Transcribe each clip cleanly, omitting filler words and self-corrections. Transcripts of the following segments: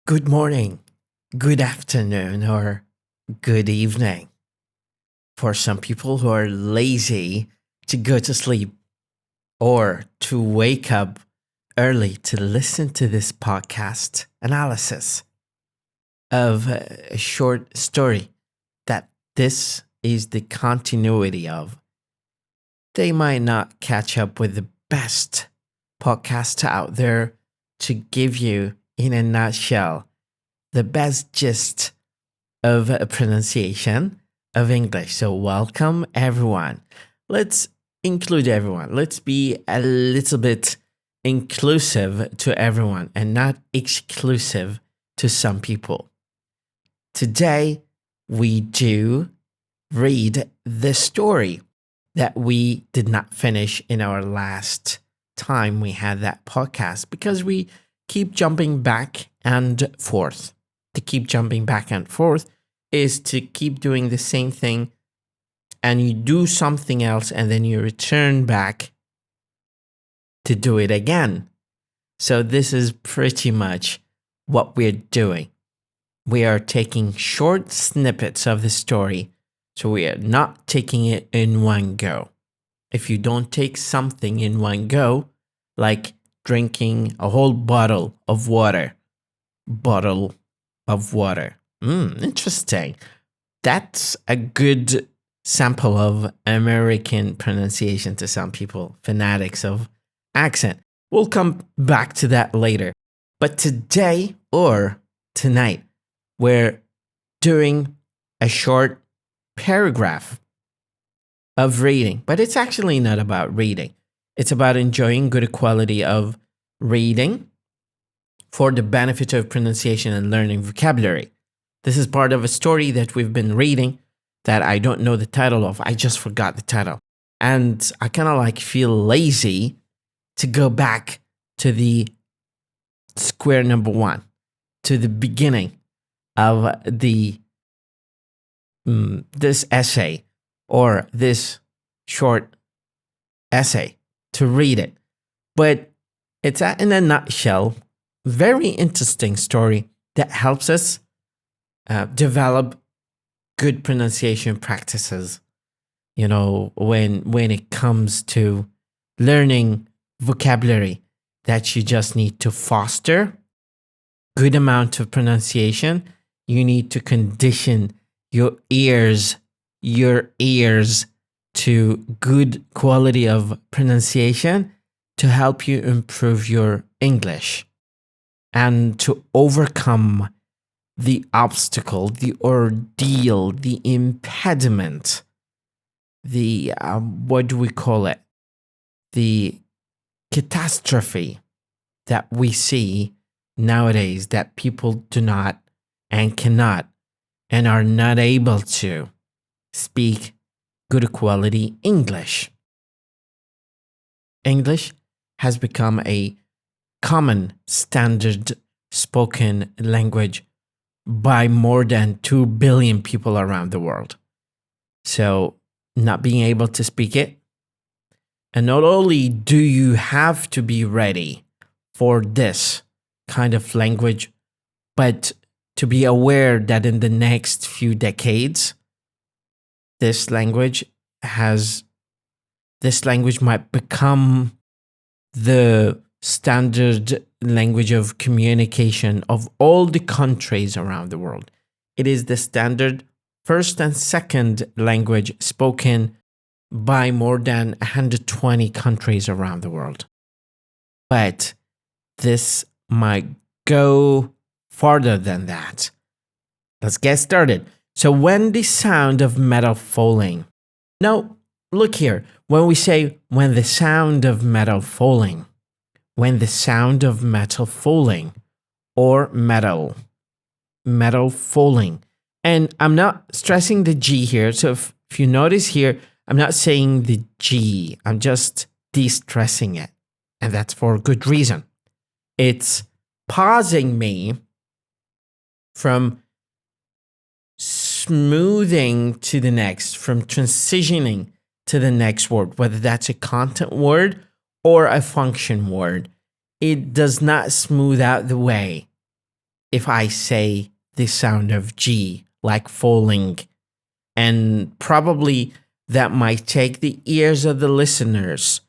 Good morning, good afternoon, or good evening. For some people who are lazy to go to sleep or to wake up early to listen to this podcast analysis of a short story that this is the continuity of, they might not catch up with the best podcast out there to give you, in a nutshell, the best gist of a pronunciation of English. So welcome everyone. Let's include everyone. Let's be a little bit inclusive to everyone and not exclusive to some people. Today, we do read the story that we did not finish in our last time we had that podcast because we keep jumping back and forth. To keep jumping back and forth is to keep doing the same thing and you do something else and then you return back to do it again. So this is pretty much what we're doing. We are taking short snippets of the story, so we are not taking it in one go. If you don't take something in one go, like drinking a whole bottle of water. Interesting. That's a good sample of American pronunciation to some people, fanatics of accent. We'll come back to that later. But today or tonight, we're doing a short paragraph of reading, but it's actually not about reading. It's about enjoying good quality of reading for the benefit of pronunciation and learning vocabulary. This is part of a story that we've been reading that I don't know the title of. I just forgot the title. And I kind of feel lazy to go back to the square number one, to the beginning of this essay or this short essay to read it. But it's in a nutshell, very interesting story that helps us develop good pronunciation practices. You know, when it comes to learning vocabulary, that you just need to foster good amount of pronunciation. You need to condition your ears to good quality of pronunciation to help you improve your English and to overcome the obstacle, the ordeal, the impediment, the, what do we call it? The catastrophe that we see nowadays that people do not and cannot and are not able to speak good quality English. English has become a common standard spoken language by more than 2 billion people around the world. So not being able to speak it, and not only do you have to be ready for this kind of language, but to be aware that in the next few decades, this language might become the standard language of communication of all the countries around the world. It is the standard first and second language spoken by more than 120 countries around the world. But this might go farther than that. Let's get started. So when the sound of metal falling. Now, look here. When we say when the sound of metal falling or metal falling. And I'm not stressing the G here. So if you notice here, I'm not saying the G. I'm just de-stressing it. And that's for a good reason. It's pausing me from smoothing to the next, from transitioning to the next word, whether that's a content word or a function word. It does not smooth out the way. if I say the sound of G, like falling. And probably that might take the ears of the listeners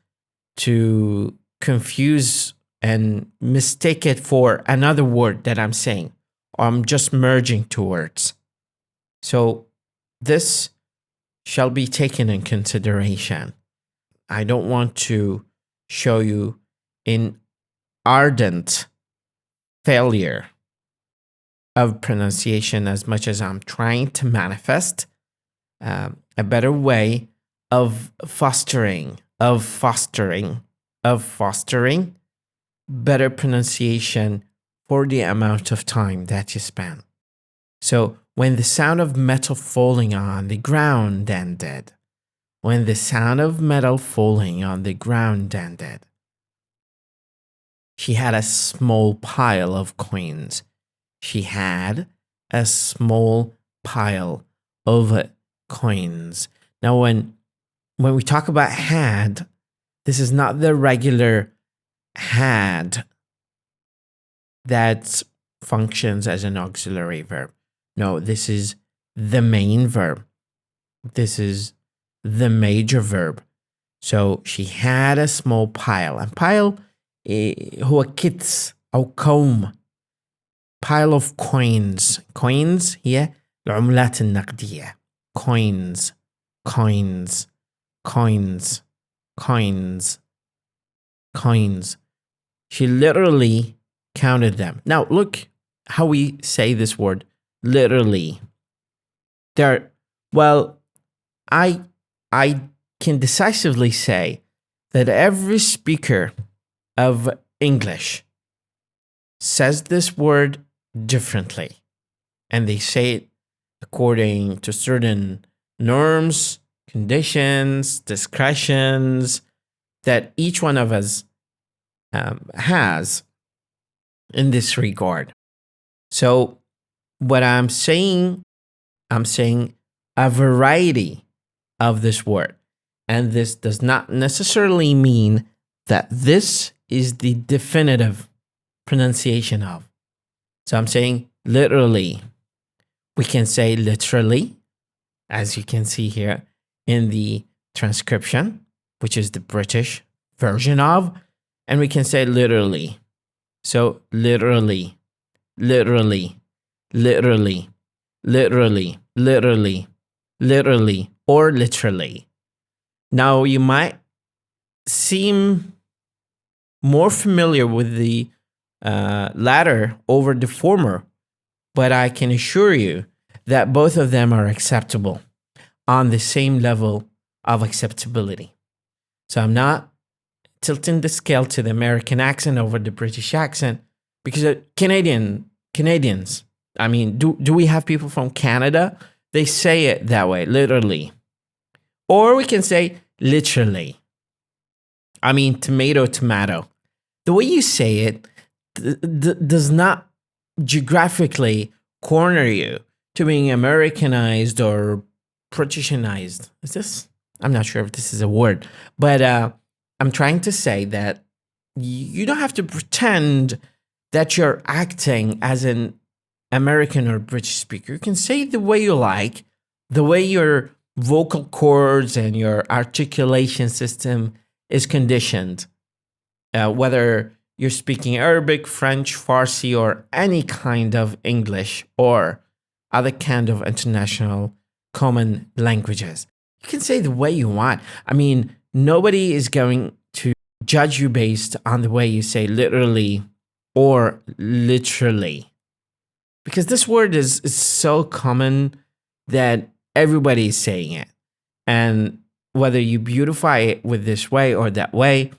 to confuse and mistake it for another word that I'm saying, or I'm just merging two words. So this shall be taken in consideration. I don't want to show you in ardent failure of pronunciation as much as I'm trying to manifest a better way of fostering better pronunciation for the amount of time that you spend. So when the sound of metal falling on the ground ended, when the sound of metal falling on the ground ended, she had a small pile of coins. She had a small pile of coins. Now, when we talk about had, this is not the regular had that functions as an auxiliary verb. No, this is the main verb. This is the major verb. So she had a small pile. And pile هو كتس أو كوم. Pile of coins. Coins هي العملات النقدية. Coins, coins, coins, coins, coins. She literally counted them. Now look how we say this word, literally. I can decisively say that every speaker of English says this word differently, and they say it according to certain norms, conditions, discretions that each one of us has in this regard. So what I'm saying a variety of this word. And this does not necessarily mean that this is the definitive pronunciation of. So I'm saying literally. We can say literally, as you can see here in the transcription, which is the British version of, and we can say literally. So literally, literally, literally, literally, literally, literally, or literally. Now, you might seem more familiar with the latter over the former, but I can assure you that both of them are acceptable on the same level of acceptability. So I'm not tilting the scale to the American accent over the British accent, because Canadians, I mean, do we have people from Canada? They say it that way, literally. Or we can say literally. I mean, tomato. The way you say it does not geographically corner you to being Americanized or Britishanized. Is this? I'm not sure if this is a word, but I'm trying to say that you don't have to pretend that you're acting as an American or British speaker. You can say it the way you like, the way your vocal cords and your articulation system is conditioned, whether you're speaking Arabic, French, Farsi, or any kind of English or other kind of international common languages. You can say the way you want. I mean, nobody is going to judge you based on the way you say literally or literally. Because this word is so common that everybody is saying it. And whether you beautify it with this way or that way,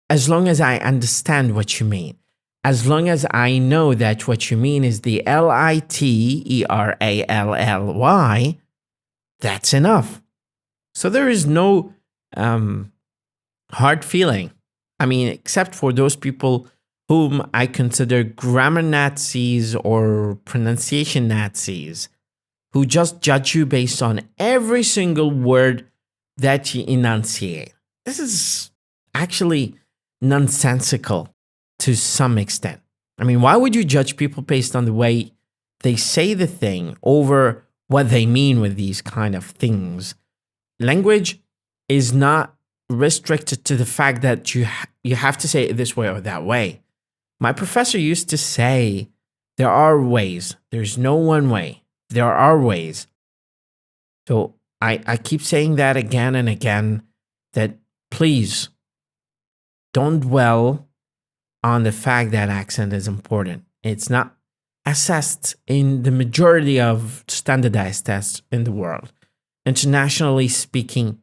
as long as I understand what you mean, as long as I know that what you mean is the literally, that's enough. So there is no hard feeling. I mean, except for those people whom I consider grammar Nazis or pronunciation Nazis, who just judge you based on every single word that you enunciate. This is actually nonsensical to some extent. I mean, why would you judge people based on the way they say the thing over what they mean with these kind of things? Language is not restricted to the fact that you have to say it this way or that way. My professor used to say, there are ways. There's no one way. There are ways. So I keep saying that again and again, that please don't dwell on the fact that accent is important. It's not assessed in the majority of standardized tests in the world. Internationally speaking,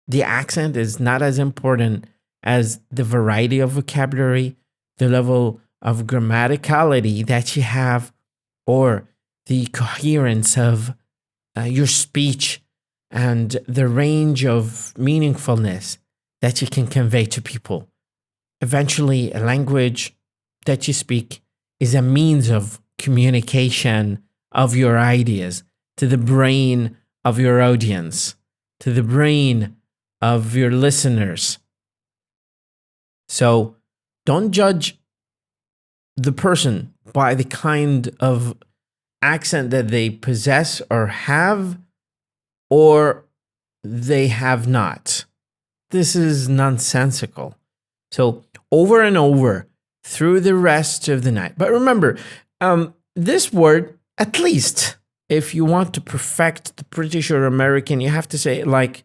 the accent is not as important as the variety of vocabulary, the level of grammaticality that you have, or the coherence of your speech and the range of meaningfulness that you can convey to people. Eventually, a language that you speak is a means of communication of your ideas to the brain of your audience, to the brain of your listeners. So don't judge the person by the kind of accent that they possess or have, or they have not. This is nonsensical. So over and over through the rest of the night. But remember, this word, at least if you want to perfect the British or American, you have to say it like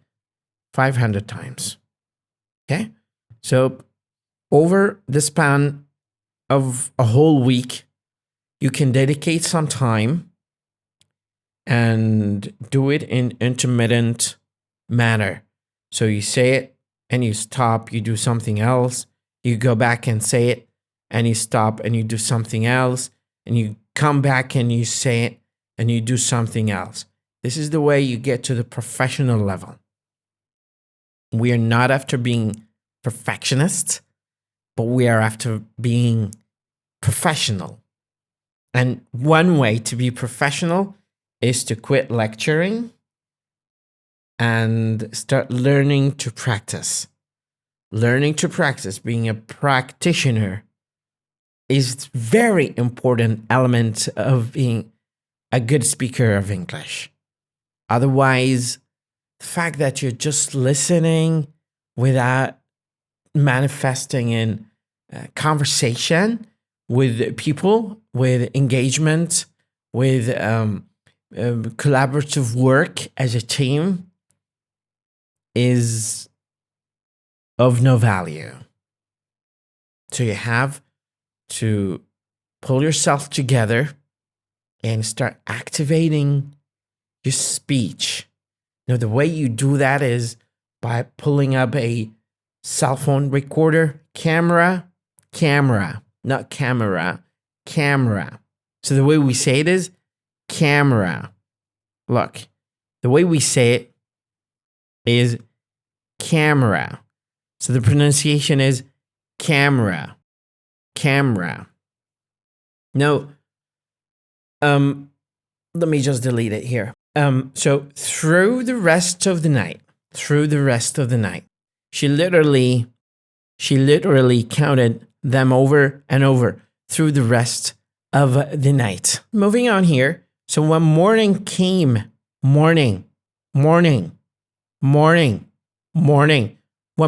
500 times. Okay? So over the span of a whole week, you can dedicate some time and do it in intermittent manner. So you say it and you stop, you do something else. You go back and say it and you stop and you do something else. And you come back and you say it and you do something else. This is the way you get to the professional level. We are not after being perfectionists, but we are after being professional. And one way to be professional is to quit lecturing and start learning to practice. Learning to practice, being a practitioner, is a very important element of being a good speaker of English. Otherwise, the fact that you're just listening without manifesting in conversation with people, with engagement, with collaborative work as a team is of no value. So you have to pull yourself together and start activating your speech. Now, the way you do that is by pulling up a cell phone recorder, camera, not camera, camera. So the way we say it is camera. Look, the way we say it is camera. So the pronunciation is camera, camera. Now, let me just delete it here. So through the rest of the night, she literally counted them over and over through the rest of the night. Moving on here. So when morning came, morning. When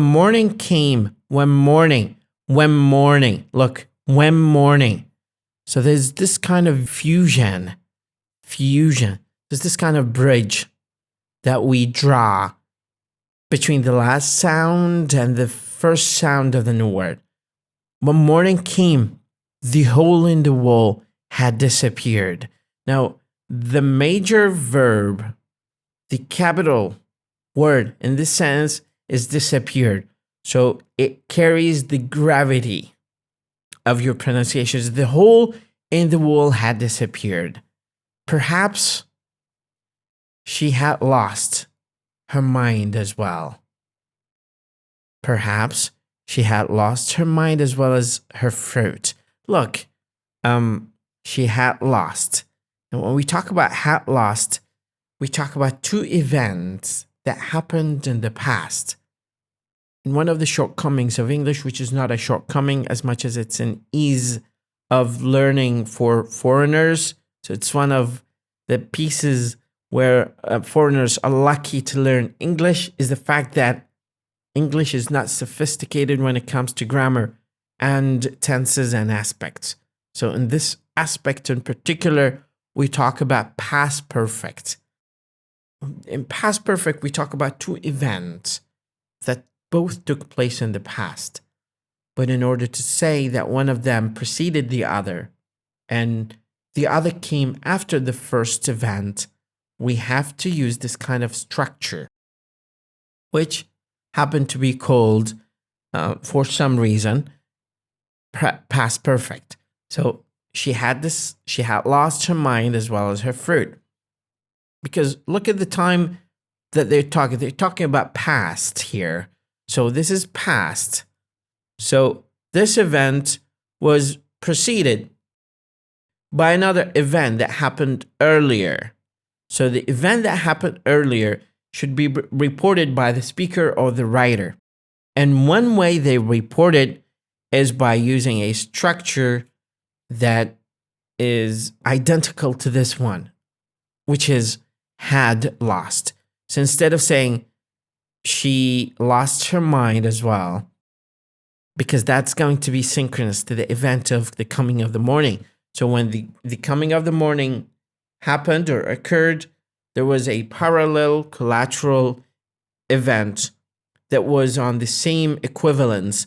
morning came, look, when morning. So there's this kind of fusion. There's this kind of bridge that we draw between the last sound and the first sound of the new word. When morning came, the hole in the wall had disappeared. Now, the major verb, the capital word in this sentence is disappeared. So it carries the gravity of your pronunciations. The hole in the wall had disappeared. Perhaps she had lost her mind as well. Perhaps she had lost her mind as well as her fruit. Look, she had lost. And when we talk about had lost, we talk about two events that happened in the past. And one of the shortcomings of English, which is not a shortcoming as much as it's an ease of learning for foreigners. So it's one of the pieces where foreigners are lucky to learn English, is the fact that English is not sophisticated when it comes to grammar and tenses and aspects. So in this aspect in particular, we talk about past perfect. In past perfect, we talk about two events that both took place in the past. But in order to say that one of them preceded the other and the other came after the first event, we have to use this kind of structure, which happened to be called, for some reason, past perfect. So she had lost her mind as well as her fruit. Because look at the time that they're talking about past here. So this is past. So this event was preceded by another event that happened earlier. So the event that happened earlier should be reported by the speaker or the writer. And one way they report it is by using a structure that is identical to this one, which is had lost. So instead of saying she lost her mind as well, because that's going to be synchronous to the event of the coming of the morning. So when the coming of the morning happened or occurred, there was a parallel collateral event that was on the same equivalence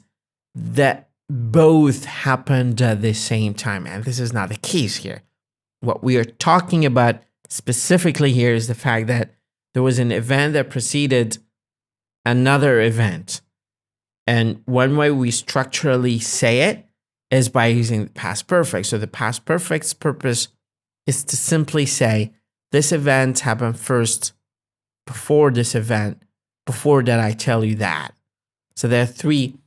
that both happened at the same time. And this is not the case here. What we are talking about specifically here is the fact that there was an event that preceded another event. And one way we structurally say it is by using the past perfect. So the past perfect's purpose is to simply say, this event happened first before this event, before that I tell you that. So there are three,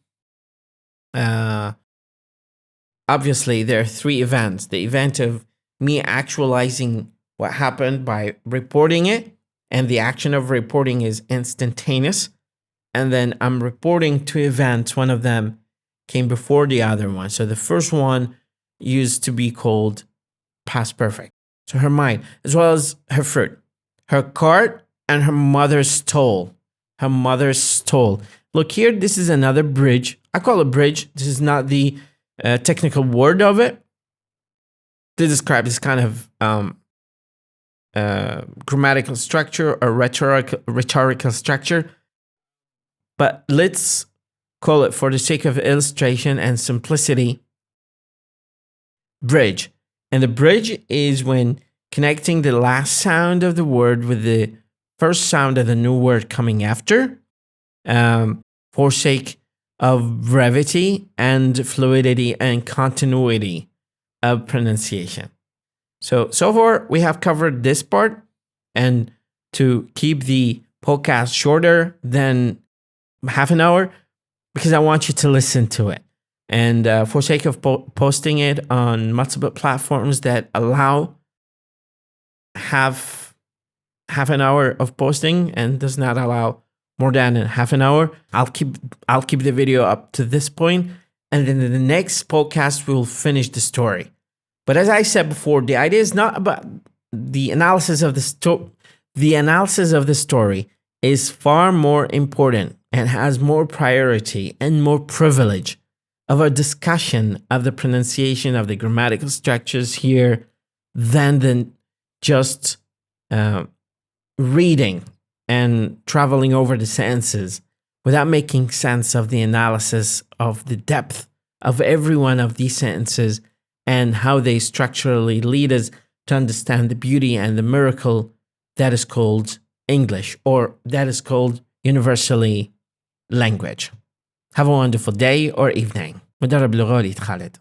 obviously there are three events. The event of me actualizing what happened by reporting it, and the action of reporting is instantaneous. And then I'm reporting two events. One of them came before the other one. So the first one used to be called past perfect. So her mind, as well as her fruit, her cart, and her mother stole. Her mother stole. Look here, this is another bridge. I call it bridge. This is not the technical word of it to describe this kind of grammatical structure or rhetorical structure. But let's call it, for the sake of illustration and simplicity, bridge. And the bridge is when connecting the last sound of the word with the first sound of the new word coming after, for sake of brevity and fluidity and continuity of pronunciation. So far we have covered this part, and to keep the podcast shorter than half an hour, because I want you to listen to it. And for sake of posting it on multiple platforms that allow half an hour of posting and does not allow more than half an hour, I'll keep the video up to this point, and then in the next podcast we'll finish the story. But as I said before, the idea is not about the analysis of the story. The analysis of the story is far more important and has more priority and more privilege of a discussion of the pronunciation of the grammatical structures here than just reading and traveling over the sentences without making sense of the analysis of the depth of every one of these sentences and how they structurally lead us to understand the beauty and the miracle that is called English, or that is called universally language. Have a wonderful day or evening. مدرب لغة خالد.